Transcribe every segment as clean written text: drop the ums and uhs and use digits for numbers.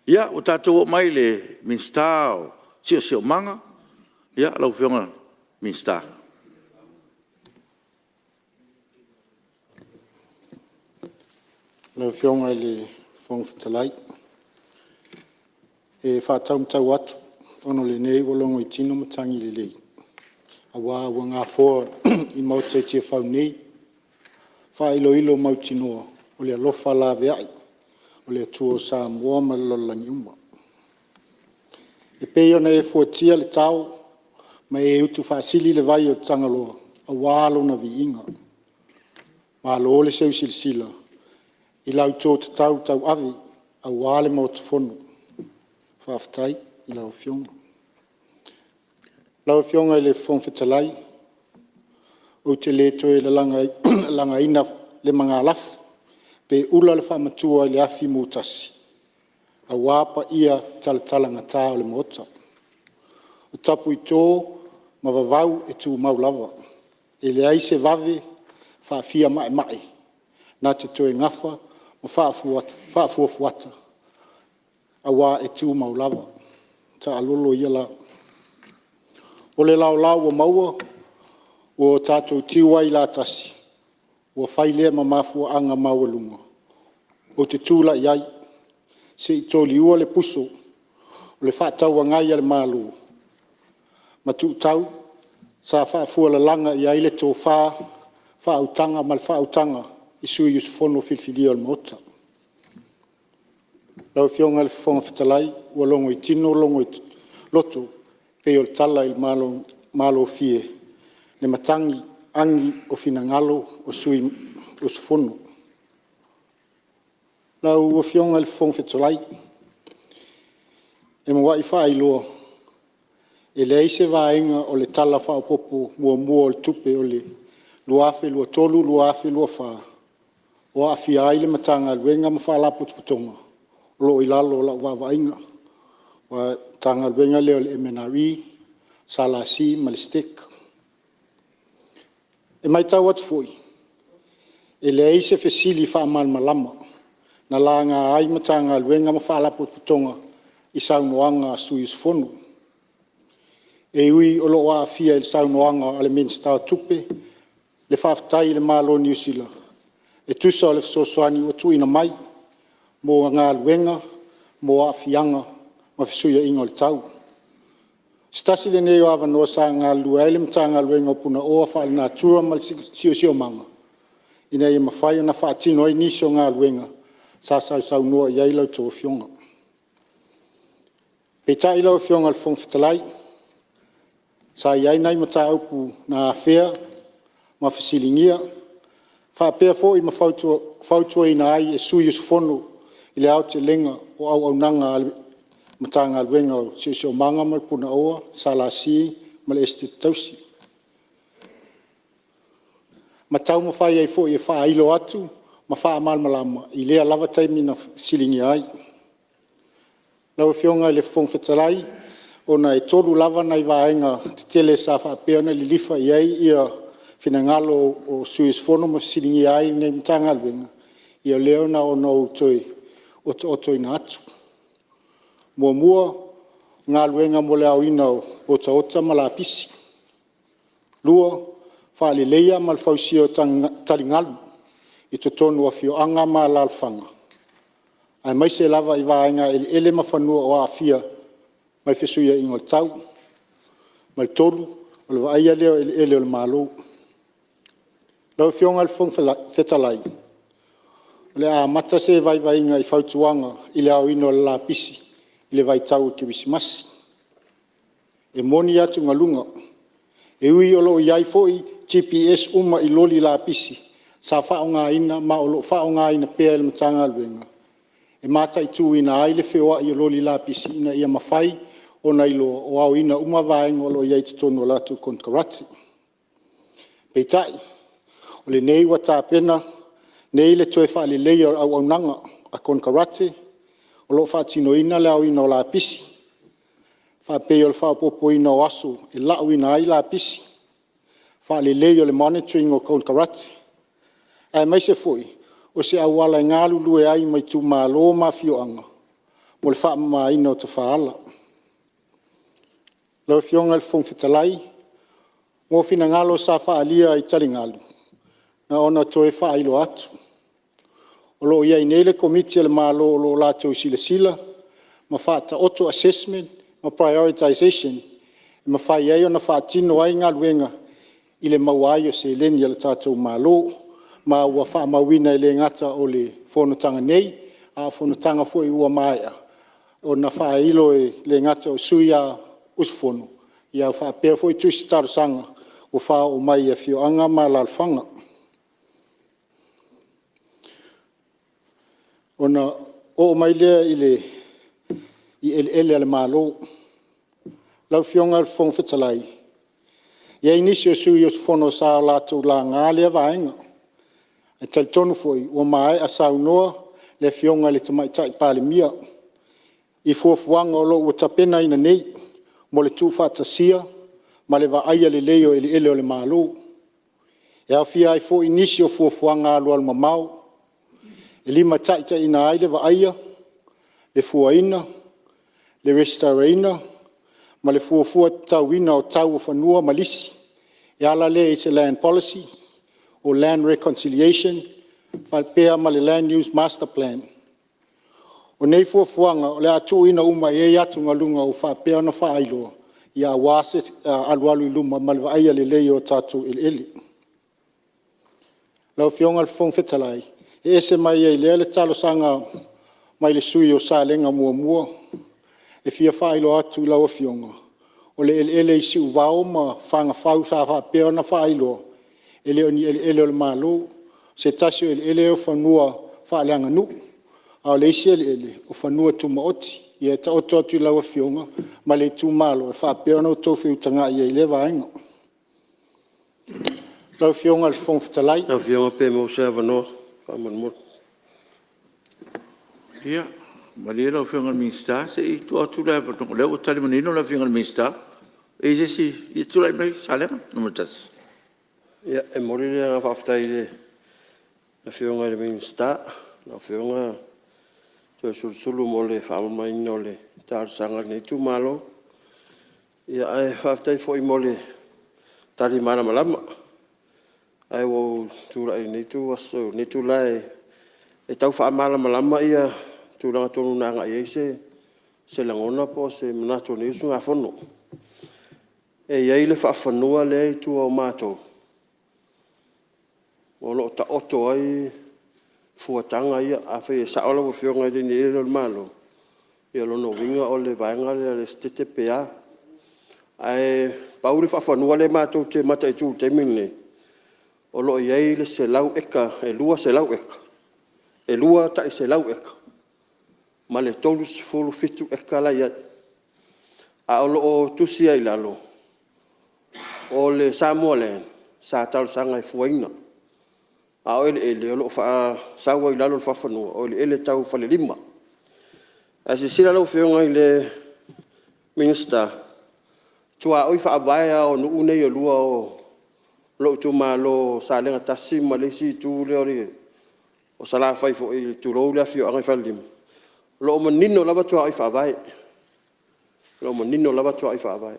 Ia, o tātou mai le minstao, sio manga. Ia, lau whionga minsta. Lau whionga le whongwhitalai. E whātau mtau atu, ono le nei wolongo I tino matangi le lei. A wā ua ngā fōa I mautai Tiafau nei. Wha ilo mautinoa, o le alofa la veai, o le atua Samoa ma lolangi uma. E pei ona e fuatia le tau, ma e utu whaasili le vai o tangaloa, a wālo na vi inga. Ma lo le seu silisila, I lau tō te tau avi, a wāle mo te whonu. Whaafitai, I lau whionga. Lau whionga I le whongwhitalai, o te le toe le langa ina le mga alafu, pe ula le whamatua I le afi mūtasi. A wāpa ia tala ngatā o le mota. O tapu I tō, ma wawau e tū maulava. E le aise vave, whaafia mai. Nā te toe ngafa, ma whaafuafuata. A wā e tū maulava. Ta alolo ia la. O le lau o maua, o tātou tiwa I la tasi. O whailea ma mafua anga mawalunga. O te tūla iai, se I tōli ua le puso, o le whaatau ngai le mālu. Ma tūtau, sa whaafua la langa iai le tō whautanga ma le whautanga, I sui Yusufono filfilia o le mota. Lau whionga le whonga whitalai, ua longo I tino, longo I loto, peo le tala I malo fie, le matangi, angi o finangalo o sui Yusufono. Lau ua whionga le whonga whitalai, e mawai whaailoa, e le eise vaenga o le tala whaopopo mua o le tupe o le luafe lua tolu, luafe lua wha, o awhi ai le matanga luenga ma whaalapo tuputonga, o lo ilalo o lau wawainga, wa tanga luenga leo le MNRE, Salasi, ma le stek. E mai tau atu fui, e le eise fesili whaamal malama, na la ngā ai matanga luenga ma whaalapo tuputonga, I saunoanga sui Yusufono. E ui o lo wa fia il saunoanga ale minsta tupe, le whaftai le malo New Zealand. E tusa o le sosoani o tuina mai, mo ngā luenga, mo a fianga, ma fisuia ingo le tau. Stasi le neo awa noa sa ngā lua ele mta ngā luenga o puna oa whaal nā tua mal sio manga. Ina ia mawhai na whaatino ai nisio ngā luenga, sa sau noa iai lau tō fionga. Pe ta I lau fionga le whongwhitalai, sa iai nei mata aupu na awhea, ma fisilingia, whaapea fo I ma whautua ina ai e sui Yusufono I le au te lenga o au nanga mata ngā luenga o sio manga ma puna oa, Salasi, ma le este tausi. Ma tau ma whai ai fo I wha ailo atu, ma wha amal malama, I lea lava taimi na silingia ai. Lau whionga le whongwhitalai, ona e toru lava nei vaenga te tele sa whaapea na li lifa iai ia finangalo o Yusufono ma silingi ai nei mtanga luenga. Ia leo na ona o toi ina atu. Mua, ngā luenga mo le au ina o ota ma la pisi. Lua, whaale leia ma le whausio talingalu, I to tonu a fio anga ma la alfanga. Ai mai se lava I vaenga ele ma whanua o a fia, mai fesuia ingo le tau, mai tolu, o le vaia leo ele o le malo. Lau fionga le whongwhetalai. O le a mata se vai inga I whautuanga I le au ino la pisi, I le vai tau ke wisimasi. E moni atu ngalunga. E ui o lo iai foi GPS uma I loli la pisi, sa whao ngā ina, ma o lo whao ngā ina pēr le matanga luenga. E mata I tū ina ai le whioa I loli la pisi ina ia mawhai o nei lo o au ina uma vaenga o lo iai te tonu o latu konkarati. Peitai, o le nei wa tāpena, nei le toe whaale leia au nanga a konkarati, o lo whaatino ina le au ina o la pisi. Whaapei o le whaapopo ina o aso e lau ina ai la pisi. Whaale leia le monitoring o konkarati. Ai mai se foi, o se awala ngā lulu e ai mai tū mālo ma fioanga. mo le whaamaina o te whaala. Lau fionga le whongwhitalai, mo fina ngalo sa whaalia I taringalu, na ona toe whaailo atu. O lo ia inele komiti le malo o lo lātou sila, ma whaata auto assessment, ma prioritization, ma whai ai ona whaatino ai ngā luenga I le mauai o se leni ala tātou malo, ma ua whaamawina I le ngata o le whonotanga nei, a whonotanga fwoi ua maia. O na whaeilo le ngata o suia usfono, ia whaapea fwoi tusi tarusanga, o wha o mai fio anga ma lalwhanga. Ona o mai lea I ele ale malo. Lau fionga le whongwhitalai. Ia inisi o sui o whono sa lātou la ngā lea vaenga. E tali tonu foi, o mai a saunoa le fionga le tamaitai pāle mia. I fuafuanga o lo ua tapena ina nei, mo le tūwhatasia, ma le vaaya le leo ele o le malo. Ia fia ai fo inisi o fuafuanga alu al mamau. E lima taita ina ai le vaaya, le fuaina, le restauraina, ma le fuafua tauina o tau o whanua malisi. E ala le se land policy, o land reconciliation, whalpea ma le land use master plan. O nei fuafuanga, o le atu ina uma e atu ngalunga o whapea na whaailoa, ia wase alualu I luma ma le vaaya le leo o tatu ele. Lau fionga le whongwhitalai. E se mai e lea le talo sanga mai le sui o sa lenga mua. E fia whailo atu lau a fionga. O le ele I si uvao ma whanga whau sa whapea na whailo. Ele o ni ele o le malo. Se tasi o ele o whanua whaaleanga nu. A le isi ele o whanua tumaoti. Ia ta oto atu lau a fionga. Ma le tu malo e whapea na o tofu utanga I le vaenga. Lau fionga le whongwhitalai. Lau fionga pe mo se avanoa. Ia, malia lau whianga minsta, se I tu atu lai patong leo o tali manino lau whianga minsta, e se si, I tu lai mai salenga, namatas. Ia, e mori le nga whaftai le, lau whianga le minsta, lau whianga Toeolesulusulu mo le whaamamaina o le tārsanga nei tu malo, ia ai whaftai fo I mo le tali mana malama, ai wo tura I nei tu aso, nei tu lai, e tau whaamala malama ia, tūranga tonu nanga I se langona po se manato nei su ngā whono. E iei le whaafanua le I tu au mātou. O lo ta oto ai fuatanga ia, a whai e saola wa whionga I ni ero le malo. Ia lono winga o le vaenga le stete pea. Ai pauri whaafanua le mātou te mata I tu te mine. O lo iei le se lau eka, e lua se lau eka. E lua ta I se lau eka. Ma le tolu se fulu fitu eka la ia. A o lo o tusia I lalo. O le Samoa le, sa tau sanga I fuaina. A o ele o lo wha sawa I lalo le whafanua. O ele tau whale lima. A se sila lau whionga I le minister. Tua oi whaabaya o nuu nei o lua o lo tu malo sa lenga tasi malesi tu le ori o sala fai fo I tu lo le fio anga falim lo manino lava tu ai fa vai lo manino lava tu ai fa vai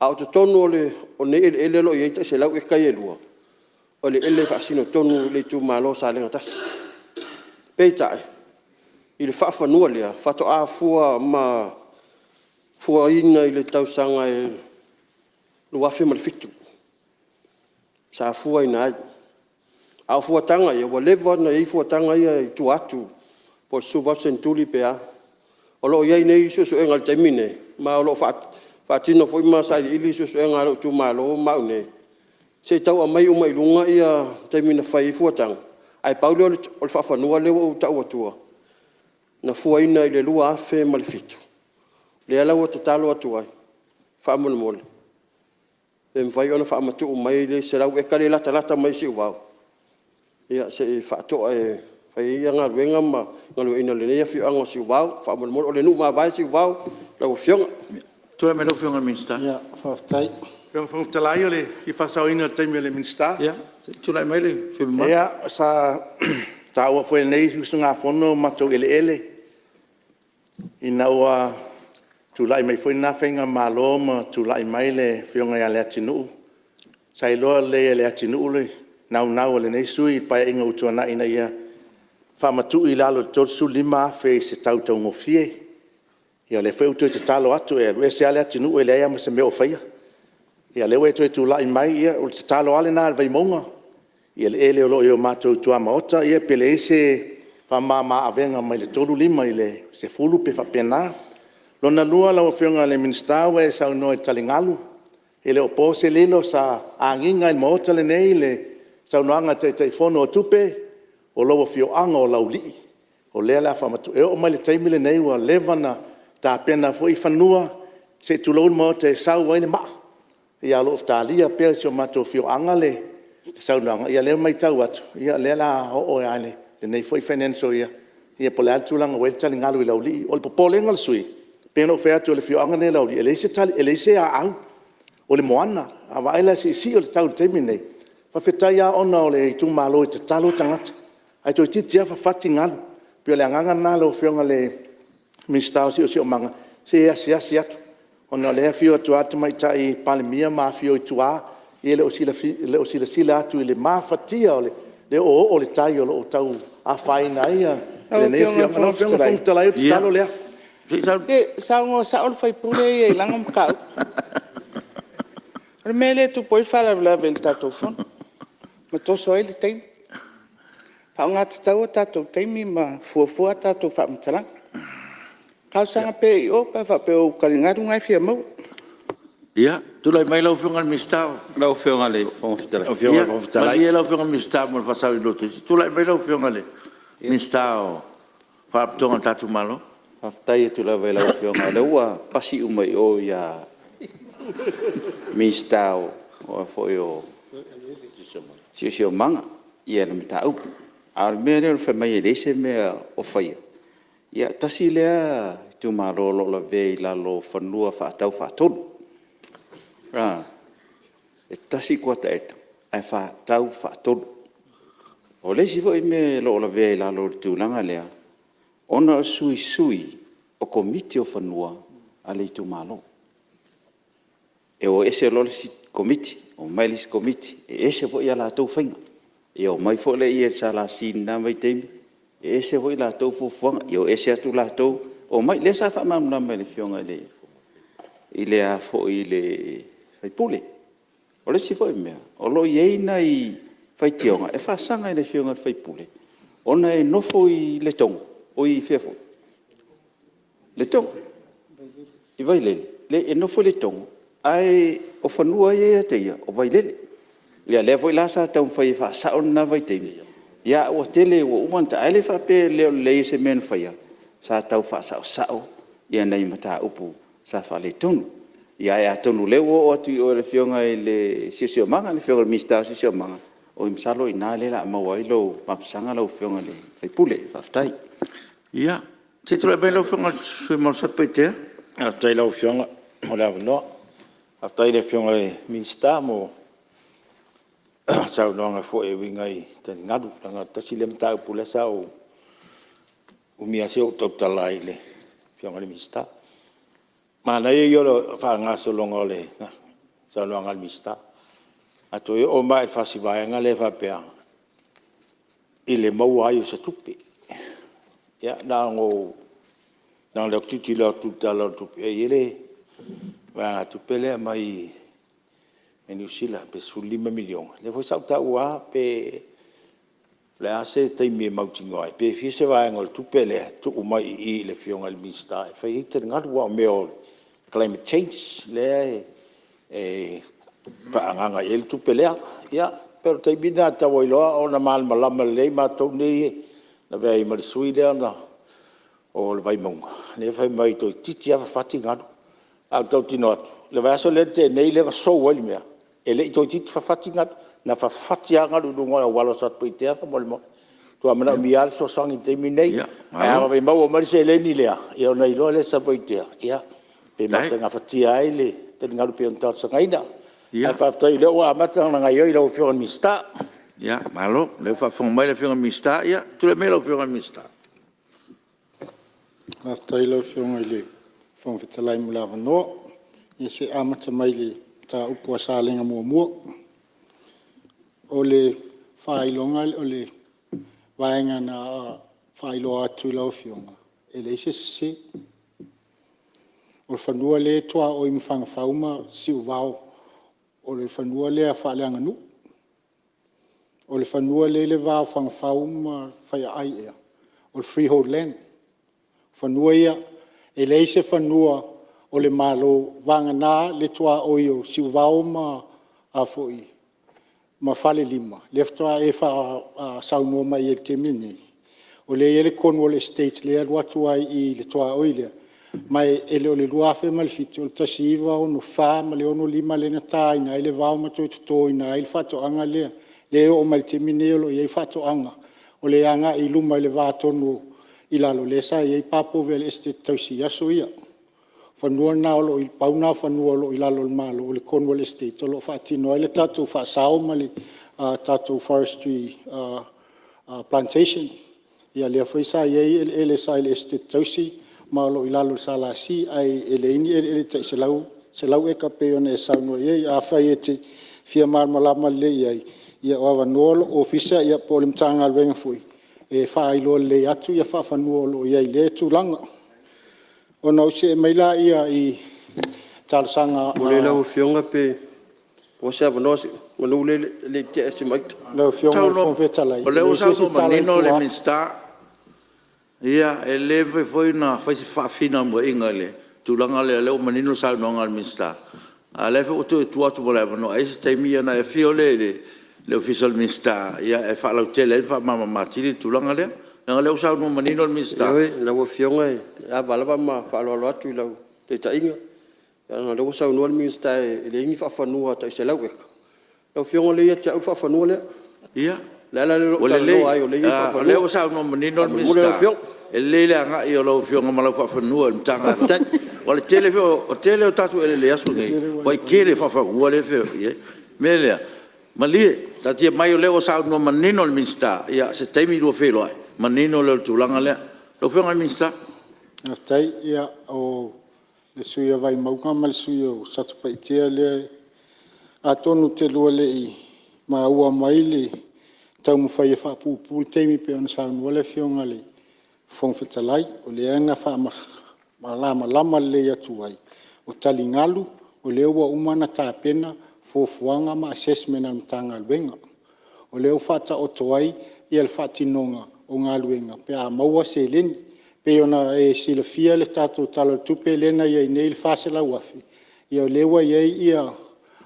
au to tonu le o ne ele lo ye te se lau e kai lua o le ele fa sino tonu le tu malo sa lenga tasi peita il fa fa no le fa to a fua ma fua ina ile tau sanga e lo afi mal fitu sa fua ina au fua tanga ia wa leva na I fua tanga ia I tu atu po suva sentuli pea o lo ia nei so engal temine ma o lo fa tino foi ma sa ili so engal tu malo ma ne se tau a mai uma ilunga ia temina fai fua tanga ai paulo o fa fa no le o tau atua na fua ina ile lua afe mal fitu le ala o tatalo atu ai fa mon mol em vai ona fa matu mai le serau e kale lata mai si wao ia se fa to e fai ia nga luenga ma ngalu ina le ia fi anga si wao fa mon mol o le nu ma vai si wao la o fiong Tu me lo whianga minsta. Ia, whaftai. Yung whangtalai o le I whasawina taimi o le minsta. Ia, tu lai mai le, whiu ma. Ia, sa tāua whai nei husu ngā whono matou ele ele. ina ua tulai mai foi na fenga malo ma tulai mai le fionga ya le atinu sai lo le atinu le nau le nei sui pa inga utuana ina ia fa matu i lalo torsu lima fe se tau tau ngofie ia le fe utu te talo atu e se ale atinu le ia ma se me o faia ia le we tulai mai ia o se talo ale na vai monga ia le ele o lo yo mato tua maota ia pele se fa mama avenga mai le tolu lima ile se fulu pe fa pena lona lua la ofenga le minsta we sa no talingalu ele o pose lelo sa anginga i maota le nei le sa no anga te fono tupe o lo fio anga o lauli o le la fa matu e o mai le taimi le nei wa levana ta pena foi fanua se tu lo mo te sa wa ni ma ia lo talia pe se mato fio anga le sa no anga ia le mai tau atu ia le la o ale le nei foi financial ia po le atu langa we talingalu i lauli o le popolenga sui peno fe atu le fio anga ne lauli ele se a au o le moana a vaila si o le tau te mine fa fetaia ona o le tu malo te talo tangata ai to titia fa fati ngalu pe le nganga na lo fionga le mistau si o manga se asi atu ona le fio tu atu mai tai palemia ma fio tua ele o sila atu le ma fatia o le o le tai o tau a faina ia le ne fionga no fionga tala te talo le Saungo sa ol fai pule e langam kau. Mele tu poi fala la vel tato fon. Ma to so ele tem. Fa nga tau tato tem ma fu tato fa mtala. Kau sanga pe o pa fa pe o kalinga ngai fia mo. Ia, tu lai mai lau whiunga mistau. Lau whiunga le whongwhitala. Lau whiunga mistau. Ia lau whiunga mistau mo whasau i lote. Tu lai mai lau whiunga le mistau. Whaaptonga tatu malo. Haftai tu la vela whiunga le ua pasi umai o ia mistau o foi o sio manga ia na mita upu. Ar mea leo whamai e lese mea o whaia. Ia tasi lea tu marolo la vei la lo whanua whaatau whaatonu. E tasi kua ta eta, ai whaatau whaatonu. O lesi fo i me lo la vei la lo tūlanga lea, ona sui o komiti o whanua a le tu malo. E o ese lo lesi komiti, o mai lesi komiti, e ese fo i a la tau whainga. E o mai fo le i e sa la sina mai teimi, e ese fo i la tau fufuanga, e o ese atu la tau, o mai le sa whamamna mai le fionga le i le a fo i le whaipule. O le si fo i mea, o lo i eina i whaitionga, e whaasanga i le fionga whaipule. Ona e nofo i le tong, o i whiafo. Le tong, i vailele, le e nofo le tong, ai o whanua i ea teia, o vailele. Lea lea foi la sa tau whai whaasaon na vai teimi. Ia o tele o umanta, ai le whape leo lei se men whaia, sa tau whaasao, ia nei mata upu, sa whale tonu. Ia e atonu leo o atu i o le fionga i le sisio manga, le fionga le mistau sisio manga. O imsalo i nā le la mawai lo mapsanga lau fionga le whaipule, whaftai. Ia, te tula bai lau whiunga sui mausat pai tea? Haftai lau whiunga, mo le awanoa. Haftai le whiunga le minsta mo sau noanga fo e winga i tani ngadu. Tanga tasi le mtau pula sa o umia se o tautala i le whiunga le minsta. Mana e yoro whaangaso longa le sau noanga le minsta. Ato e o mai whasivaenga le whapea i le mau ai o sa tupe. Ia, nā leo titi leo tutala tupe e le wa tupe le mai e New Zealand pe su 5 milion. Le foi sauta ua pe le ase taimi e mautingoai. Pe fise vaenga le tupe le tuku mai i le fionga le mista. E fai ite ngatu wa o meo climate change le paanganga e le tupe lea. Ia, pero taimi na tawa iloa o na malama le matou nei na vea i marisui lea na o le vai maunga. Le fai mai toi titi awa fati ngatu. Au tau tino atu. Le vai aso le te nei le vasou wali mea. E le toi titi fafati ngatu. Na fafati a ngatu dungo na walo sat pui te afa mole mo. Tua mana mial so sangi te mi nei. Ia, awa vai mau o marise e le ni lea. Ia ona iloa le sa pui te. Ia, pe mata nga fati ai le. Te ngaru pe on tau sangaina. Ia, fatai le ua amata nga ngai oi lau whionga mista. Ia, malo, le whaafonga mai le whiunga mista, ia, tu le me lau whiunga mista. Aftai lau fionga ile fong fitalai mulawa no. Ia se amata mai le ta upua salenga mua. O le whailonga o le waenga na whailoa atu lau fionga. E le se. O le whanua le toa o imwhanga whauma si uvao. O le whanua le a whaaleanga nu. O le whanua le vao whanga whauma whaia ai ea. O le freehold land. Whanua ia, e leise whanua o le malo vanga nā le toa o io si uvao ma a foi. Ma whale lima. Leftoa e wha saunua mai e te mini. O le ele Cornwall Estate le aluatu ai i le toa o ilea. Mai ele o le luafe ma le fiti o le tasiva o no wha ma le ono lima le na taina. Ele vao ma toi tuto ina. Ele whato anga lea. Le o mai te mini olo i e whato anga. O le anga i luma le vātonu i lalo le sa i papo vele este tausi aso ia. Whanua na olo i pauna whanua olo i lalo le malo o le Cornwall Estate. Olo whaatino ele tatou whaasao ma le tatou forestry plantation. Ia lea whaisa i ele sa ele este tausi ma olo i lalo salasi ai ele ini ele te se lau e ka peona e saunua i a whai e te fia malama le iai. Ia oawa nolo ofisa ia po le mtanga alwenga fui. E whailo le atu ia whawhanua lo iai le tūlanga. O nau se e maila ia i talasanga... Mule lau fionga pe... O se avanosi, manu le te esi maita. Lau fionga le fong vetalai. O le usau manino le minsta. Ia, e le foi na whaisi whaafina mua inga le. Tūlanga le leo manino sau noanga le minsta. A le fe o tu atu mo le avano. Eisi taimia na e fio le official minsta. Ia, e whaalau tele, e whaamama matiri tūlanga le. Nga leo sau no manino le minsta. Ia, lau fionga e. A valava ma whaaloalo atu i lau te tainga. Nga leo sau noa le minsta e le ingi whaafanua ta i se lau eka. Lau fionga le ia te au whaafanua le. Ia. Lala le talo ai o le ia whaafanua. Leo sau no manino le minsta. E lele anga i o lau fionga ma lau whaafanua le mtanga. O le tele o tatu ele le asu nei. Wai kere whaafanua le feo. Melea. Malie. Tatia mai o leo sau no manino le minsta. Ia se taimi rua whelo ai. Manino leo tūlanga lea. Lau fionga le minsta. Aftai ia o le suia vai maunga ma le suia o satupaitea lea. A tonu te lua le i ma ua mai le tau mwhai e whaapupu teimi pe ona saunua le fionga le fong fetalai. O le anga lama le atu ai. O tali ngalu o le ua umana tāpena fofuanga ma assessment al mtanga alwenga. O leo whata o toai i al whatinonga o ngā luenga. Pe a maua se leni. Pe ona e sila fia le tatou talo tupe lena i nei le whasela uafi. I o lewa i ia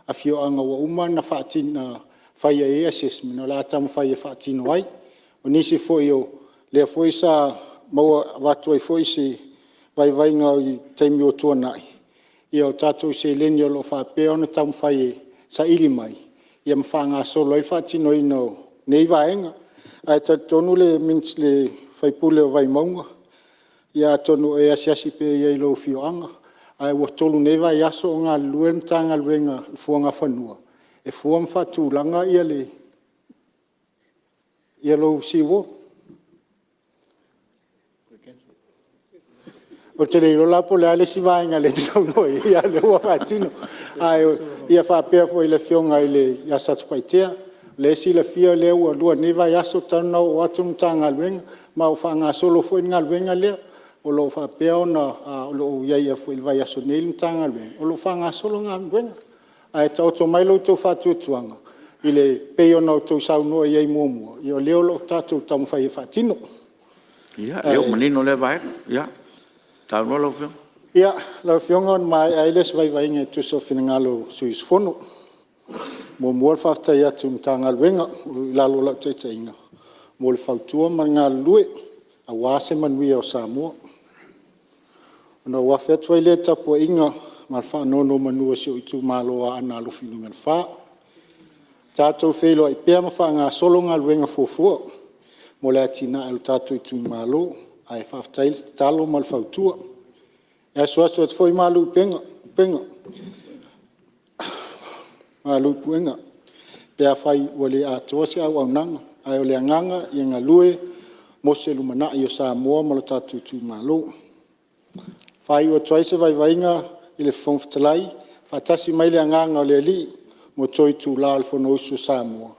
a fio anga wa umana whatina whaia e assessment. O la tamu whaia whatino ai. O nisi fo i o lea fo i sa maua watu ai fo i se vai ngau i teimi o tua nai. I o tatou se leni o lo whapea ona tamu whaia sa ili mai. Ia mwhanga solo i whatino i no nei vaenga. Ai tonu le mints le whaipule o vai maunga. Ia tonu e asiasi pe ia i lo fioanga. Ai ua tolu nei vai aso o ngā luen tanga luenga fuanga whanua. E fuam whatūlanga ia le ia lo siwo. O te reiro lapo le ale si vaenga le tau noi. Ia le ua whatino. Ai ia whapea fo i le fionga i le ia satupaitea. Le si la fia le ua lua nei vai aso tana o atu tanga luenga. Ma o whanga solo fo i ngā luenga lea. O lo whapea ona o lo iaia fo i vai aso nei tanga luenga. O lo whanga solo ngā luenga. Ai tau to mai lo tau whatuatuanga. I le pei ona o tau saunoa iai muamua. I o leo lo tātou tamu whai e whatino. Ia, leo manino le vai. Ia. Tau noa lau fionga. Ia, lau fionga on mai ailes vai inge tuso whinangalo suis fono. Muamua le whaftai atu mtanga luenga. Lalo lau teita inga. Mo le whautua ma ngā lue. A wase manui o Samoa. Ona wafe atu ai le tapua inga. Ma whanono manua si o itu malo a ana Alofi lunga wha. Tātou whelo ai pēr ma wha ngā solo ngā luenga fofua. Mo le atina elu tātou itu malo. Ai whaftai talo ma le whautua. E aso atu foi malu penga. Malu puenga. Pea whai wale atoa si au nanga. Ai o le anganga i ngā lue. Mo se lumana i o Samoa ma le tātou itu malo. Whai ua tuai se vai vainga i le whongwhitalai, whatasi mai le anganga o le ali, mo toi tū la al whono usu Samoa.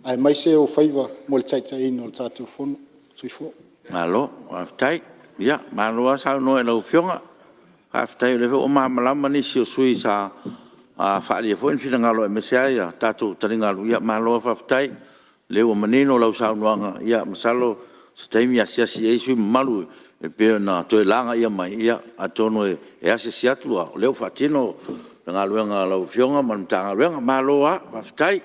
Ai mai se o whaiva mo le taitai ino le tātou whono. Sui fo. Malo, aftai. Ya, malo sa no e lau fionga. Aftai le o malama ni si o sui sa whaali e fwoi fina ngalo e mesea ia, tātou taringa lu ia, malo aftai. Le o manino lau sa unuanga, ia, masalo, staimi asiasi e sui malu, e peo na toe langa ia mai, ia, atono e asiasi atua, leo whatino, ngalo lau fionga, manutanga luenga, malo aftai.